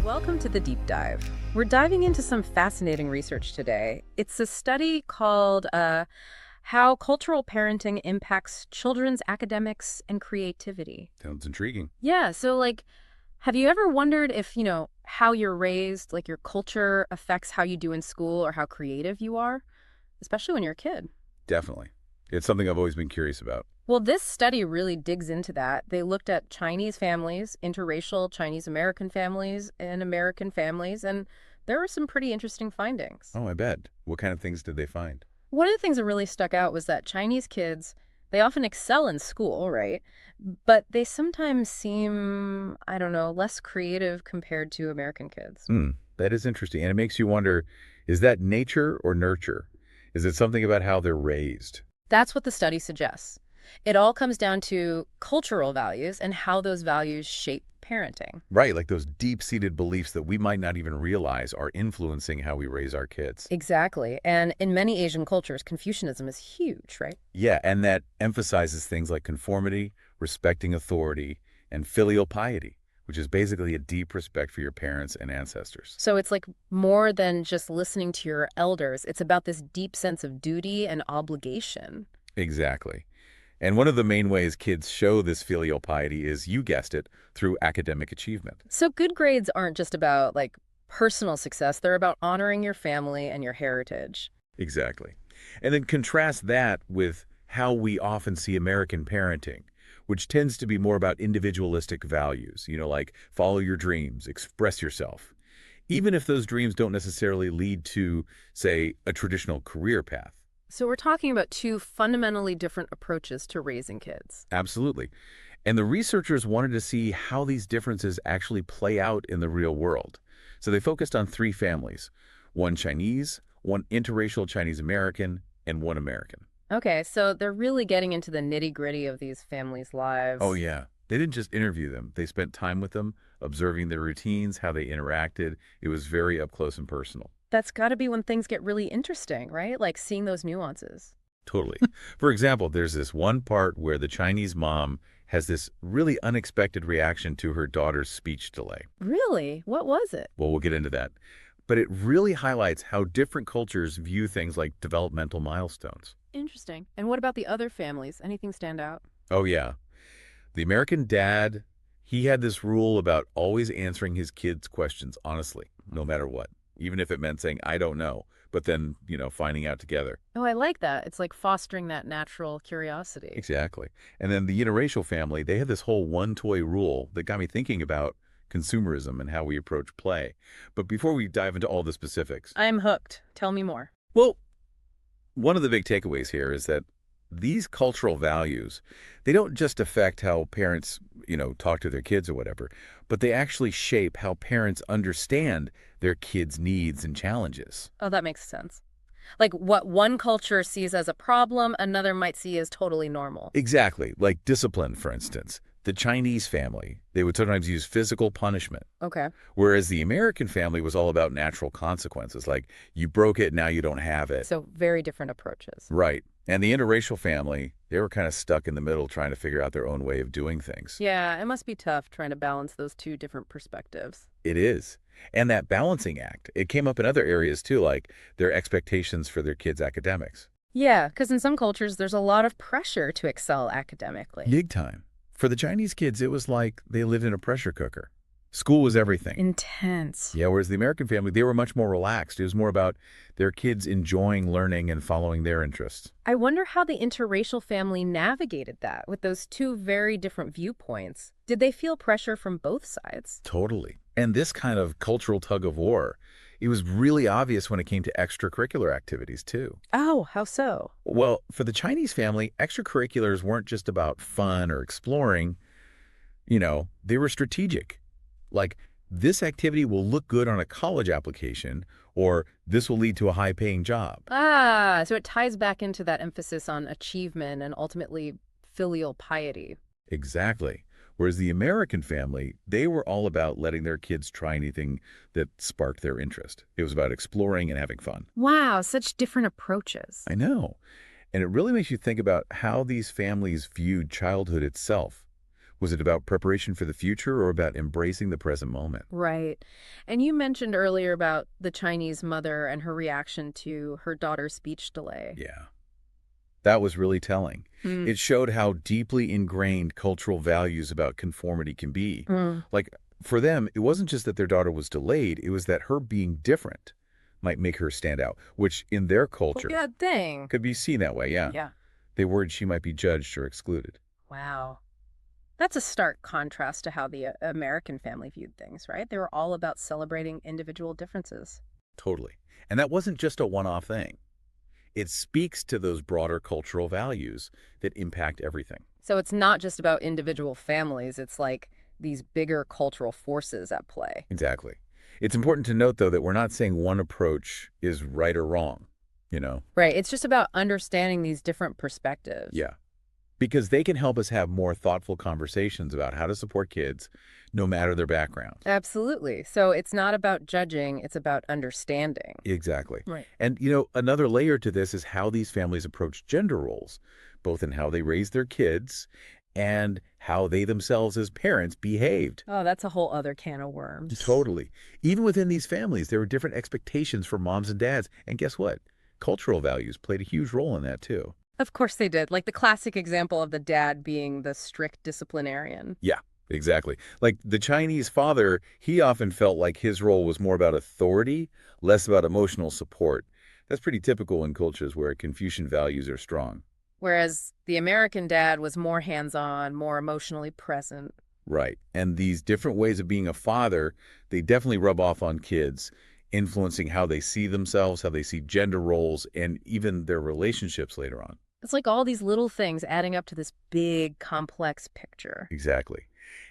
Welcome to the Deep Dive. We're diving into some fascinating research today. It's a study called How Cultural Parenting Impacts Children's Academics and Creativity. Sounds intriguing. Yeah, so have you ever wondered if, how you're raised, like your culture affects how you do in school or how creative you are, especially when you're a kid? Definitely. It's something I've always been curious about. Well, this study really digs into that. They looked at Chinese families, interracial Chinese-American families, and American families, and there were some pretty interesting findings. Oh, I bet. What kind of things did they find? One of the things that really stuck out was that Chinese kids, they often excel in school, right? But they sometimes seem, I don't know, less creative compared to American kids. That is interesting. And it makes you wonder, is that nature or nurture? Is it something about how they're raised? That's what the study suggests. It all comes down to cultural values and how those values shape parenting. Right, like those deep-seated beliefs that we might not even realize are influencing how we raise our kids. Exactly. And in many Asian cultures, Confucianism is huge, right? Yeah, and that emphasizes things like conformity, respecting authority, and filial piety, which is basically a deep respect for your parents and ancestors. So it's like more than just listening to your elders. It's about this deep sense of duty and obligation. Exactly. And one of the main ways kids show this filial piety is, you guessed it, through academic achievement. So good grades aren't just about personal success. They're about honoring your family and your heritage. Exactly. And then contrast that with how we often see American parenting, which tends to be more about individualistic values, like follow your dreams, express yourself, even if those dreams don't necessarily lead to, say, a traditional career path. So we're talking about two fundamentally different approaches to raising kids. Absolutely. And the researchers wanted to see how these differences actually play out in the real world. So they focused on 3 families, one Chinese, one interracial Chinese-American, and one American. Okay, so they're really getting into the nitty-gritty of these families' lives. Oh, yeah. They didn't just interview them. They spent time with them, observing their routines, how they interacted. It was very up close and personal. That's got to be when things get really interesting, right? Like seeing those nuances. Totally. For example, there's this one part where the Chinese mom has this really unexpected reaction to her daughter's speech delay. Really? What was it? Well, we'll get into that. But it really highlights how different cultures view things like developmental milestones. Interesting. And what about the other families? Anything stand out? Oh, yeah. The American dad, he had this rule about always answering his kids' questions honestly, no matter what, even if it meant saying, I don't know, but then, finding out together. Oh, I like that. It's like fostering that natural curiosity. Exactly. And then the interracial family, they had this whole one-toy rule that got me thinking about consumerism and how we approach play. But before we dive into all the specifics, I'm hooked. Tell me more. well, one of the big takeaways here is that these cultural values, they don't just affect how parents, talk to their kids or whatever, but they actually shape how parents understand their kids' needs and challenges. Oh, that makes sense. Like what one culture sees as a problem, another might see as totally normal. Exactly. Like discipline, for instance. The Chinese family, they would sometimes use physical punishment, Okay. whereas the American family was all about natural consequences, like you broke it, now you don't have it. So very different approaches. Right. And the interracial family, they were kind of stuck in the middle trying to figure out their own way of doing things. Yeah, it must be tough trying to balance those two different perspectives. It is. And that balancing act, it came up in other areas too, like their expectations for their kids' academics. Yeah, because in some cultures, there's a lot of pressure to excel academically. Big time. For the Chinese kids, it was like they lived in a pressure cooker. School was everything. Intense. Yeah, whereas the American family, they were much more relaxed. It was more about their kids enjoying learning and following their interests. I wonder how the interracial family navigated that with those two very different viewpoints. Did they feel pressure from both sides? Totally. And this kind of cultural tug of war, it was really obvious when it came to extracurricular activities, too. Oh, how so? Well, for the Chinese family, extracurriculars weren't just about fun or exploring. They were strategic. Like, this activity will look good on a college application, or this will lead to a high-paying job. Ah, so it ties back into that emphasis on achievement and ultimately filial piety. Exactly. Whereas the American family, they were all about letting their kids try anything that sparked their interest. It was about exploring and having fun. Wow, such different approaches. I know. And it really makes you think about how these families viewed childhood itself. Was it about preparation for the future or about embracing the present moment? Right. And you mentioned earlier about the Chinese mother and her reaction to her daughter's speech delay. Yeah. That was really telling. Mm. It showed how deeply ingrained cultural values about conformity can be. Mm. Like, for them, it wasn't just that their daughter was delayed, it was that her being different might make her stand out, which in their Well, culture yeah, dang. could be seen that way, yeah. Yeah. They worried she might be judged or excluded. Wow. That's a stark contrast to how the American family viewed things, right? They were all about celebrating individual differences. Totally. And that wasn't just a one-off thing. It speaks to those broader cultural values that impact everything. So it's not just about individual families, it's like these bigger cultural forces at play. Exactly. It's important to note, though, that we're not saying one approach is right or wrong, you know? Right. It's just about understanding these different perspectives. Yeah. Because they can help us have more thoughtful conversations about how to support kids, no matter their background. Absolutely. So it's not about judging, it's about understanding. Exactly. Right. And, you know, another layer to this is how these families approach gender roles, both in how they raise their kids and how they themselves as parents behaved. Oh, that's a whole other can of worms. Totally. Even within these families, there were different expectations for moms and dads. And guess what? Cultural values played a huge role in that, too. Of course they did. Like the classic example of the dad being the strict disciplinarian. Yeah, exactly. Like the Chinese father, he often felt like his role was more about authority, less about emotional support. That's pretty typical in cultures where Confucian values are strong. Whereas the American dad was more hands-on, more emotionally present. Right. And these different ways of being a father, they definitely rub off on kids, influencing how they see themselves, how they see gender roles, and even their relationships later on. It's like all these little things adding up to this big, complex picture. Exactly.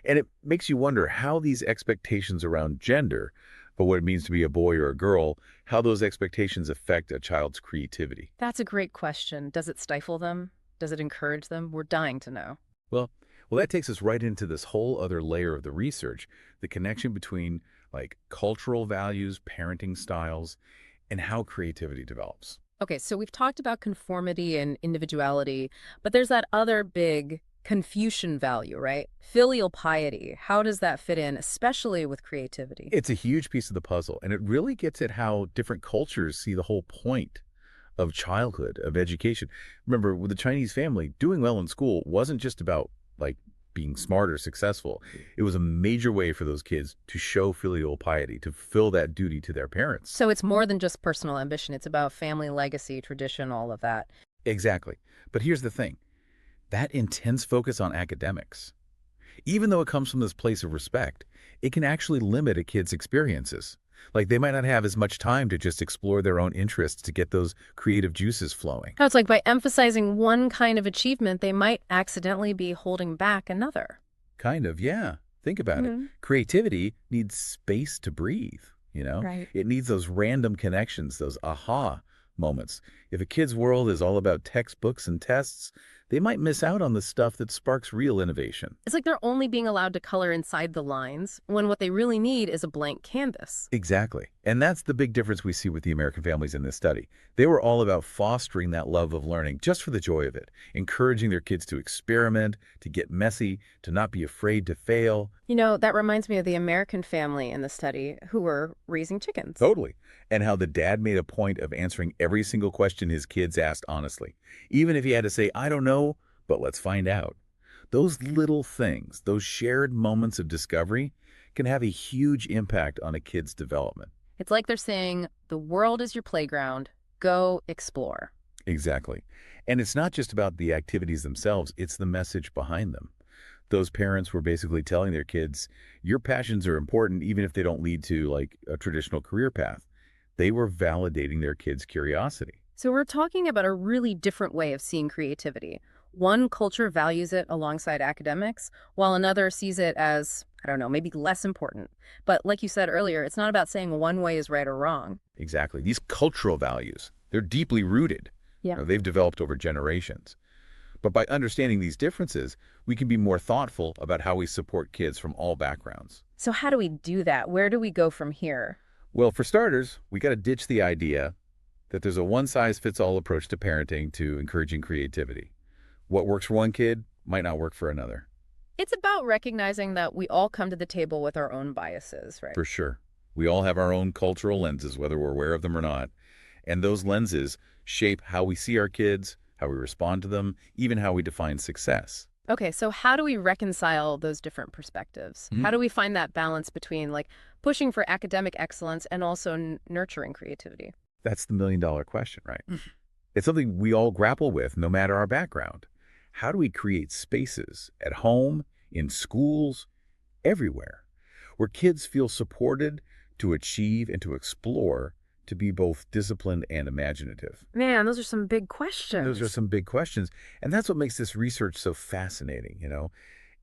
And it makes you wonder how these expectations around gender, but what it means to be a boy or a girl, how those expectations affect a child's creativity. That's a great question. Does it stifle them? Does it encourage them? We're dying to know. Well, well, that takes us right into this whole other layer of the research, the connection between like cultural values, parenting styles, and how creativity develops. Okay, so we've talked about conformity and individuality, but there's that other big Confucian value, right? Filial piety. How does that fit in, especially with creativity? It's a huge piece of the puzzle, and it really gets at how different cultures see the whole point of childhood, of education. Remember, with the Chinese family, doing well in school wasn't just about like being smart or successful. It was a major way for those kids to show filial piety, to fulfill that duty to their parents. So it's more than just personal ambition. It's about family legacy, tradition, all of that. Exactly. But here's the thing. That intense focus on academics, even though it comes from this place of respect, it can actually limit a kid's experiences. Like they might not have as much time to just explore their own interests to get those creative juices flowing. How it's like by emphasizing one kind of achievement, they might accidentally be holding back another. Kind of, yeah. Think about it. Mhm. Creativity needs space to breathe, you know? Right. It needs those random connections, those aha moments. If a kid's world is all about textbooks and tests, they might miss out on the stuff that sparks real innovation. It's like they're only being allowed to color inside the lines when what they really need is a blank canvas. Exactly. And that's the big difference we see with the American families in this study. They were all about fostering that love of learning just for the joy of it, encouraging their kids to experiment, to get messy, to not be afraid to fail. You know, that reminds me of the American family in the study who were raising chickens. Totally. And how the dad made a point of answering every single question his kids asked honestly, even if he had to say, I don't know, but let's find out. Those little things, those shared moments of discovery, can have a huge impact on a kid's development. It's like they're saying, the world is your playground. Go explore. Exactly. And it's not just about the activities themselves, it's the message behind them. Those parents were basically telling their kids, your passions are important even if they don't lead to like a traditional career path. They were validating their kids' curiosity. So we're talking about a really different way of seeing creativity. One culture values it alongside academics, while another sees it as, I don't know, maybe less important. But like you said earlier, it's not about saying one way is right or wrong. Exactly. These cultural values, they're deeply rooted. Yeah. They've developed over generations. But by understanding these differences, we can be more thoughtful about how we support kids from all backgrounds. So how do we do that? Where do we go from here? Well, for starters, we got to ditch the idea that there's a one-size-fits-all approach to parenting to encouraging creativity. What works for one kid might not work for another. It's about recognizing that we all come to the table with our own biases, right? For sure. We all have our own cultural lenses, whether we're aware of them or not. And those lenses shape how we see our kids, how we respond to them, even how we define success. Okay, so how do we reconcile those different perspectives? How do we find that balance between like pushing for academic excellence and also nurturing creativity? That's the million-dollar question, right? It's something we all grapple with, no matter our background. How do we create spaces at home, in schools, everywhere, where kids feel supported to achieve and to explore, to be both disciplined and imaginative? Man, those are some big Those are questions. some big questions. And that's what makes this research so fascinating,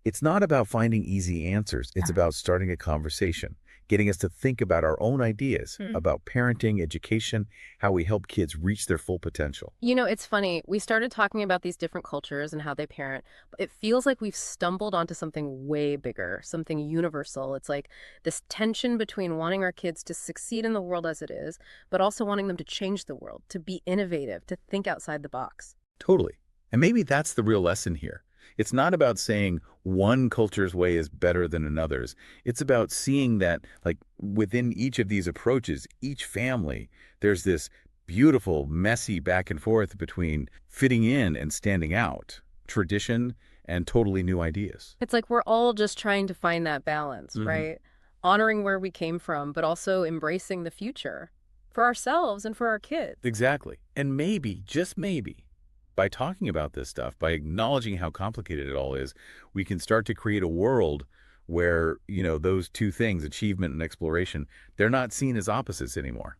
It's not about finding easy answers. It's about starting a conversation, getting us to think about our own ideas about parenting, education, how we help kids reach their full potential. You know, it's funny. We started talking about these different cultures and how they parent, but it feels like we've stumbled onto something way bigger, something universal. It's like this tension between wanting our kids to succeed in the world as it is, but also wanting them to change the world, to be innovative, to think outside the box. Totally. And maybe that's the real lesson here. It's not about saying one culture's way is better than another's. It's about seeing that, like, within each of these approaches, each family, there's this beautiful, messy back and forth between fitting in and standing out, tradition and totally new ideas. It's like we're all just trying to find that balance, hmm right? Honoring where we came from, but also embracing the future for ourselves and for our kids. Exactly. And maybe, just maybe, by talking about this stuff, by acknowledging how complicated it all is, we can start to create a world where, those two things, achievement and exploration, they're not seen as opposites anymore,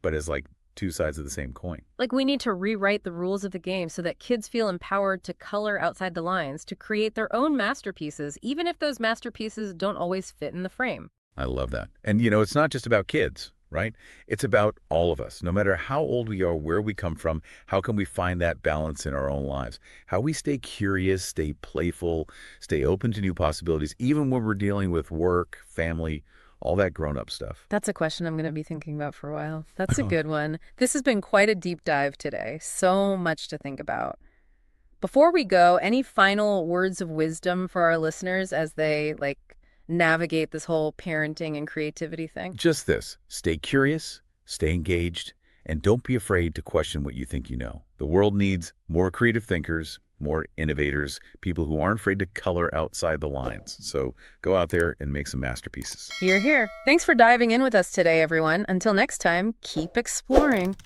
but as like two sides of the same coin. Like we need to rewrite the rules of the game so that kids feel empowered to color outside the lines, to create their own masterpieces, even if those masterpieces don't always fit in the frame. I love that. And, it's not just about kids, right? It's about all of us, no matter how old we are, where we come from, how can we find that balance in our own lives? How we stay curious, stay playful, stay open to new possibilities, even when we're dealing with work, family, all that grown-up stuff. That's a question I'm going to be thinking about for a while. That's a good one. This has been quite a deep dive today. So much to think about. Before we go, any final words of wisdom for our listeners as they navigate this whole parenting and creativity thing? Just this, stay curious, stay engaged, and don't be afraid to question what you think you know. The world needs more creative thinkers, more innovators, people who aren't afraid to color outside the lines. So go out there and make some masterpieces. Hear, hear. Thanks for diving in with us today, everyone. Until next time, keep exploring.